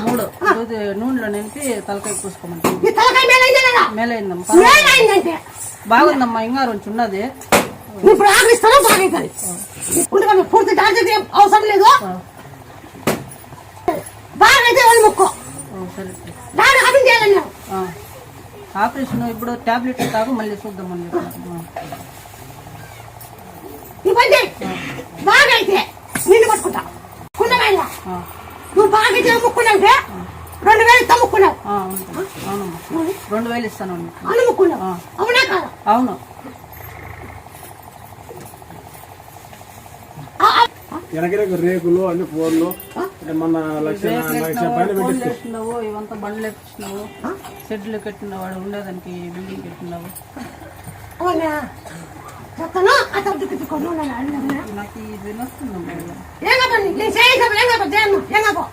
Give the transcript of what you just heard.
మూడు నూనెలో నింపి తలకాయ పూసుకోమని మేలైందమ్మా బాగుందమ్మా ఇంకా కొంచెం ఉన్నది ఇప్పుడు ఆకలిస్తాను బాగా పూర్తి డాక్టర్ అవసరం లేదు బాగా అయితే వాళ్ళు మొక్కో ఆపరేషన్ ఇప్పుడు టాబ్లెట్ తాగు మళ్ళీ చూద్దామని బాగా అయితే నిన్ను పట్టుకుంటా కుండగా నువ్వు బాగా అయితే ముక్కున్నావుంటే 2000 తమ్ముకున్నావు అవునమ్మా 2000 ఇస్తాను అనుముకున్నావు అవునా కాదు అవును రేకులు అన్ని ఫోన్లు మన లక్ష పెట్టినావు ఇవంతా బండ్లు ఎక్కించినావు షెడ్లు కట్టిన వాడు ఉండేదానికి బిల్డింగ్ కట్టినావు నాకు ఇది వస్తుందమ్మా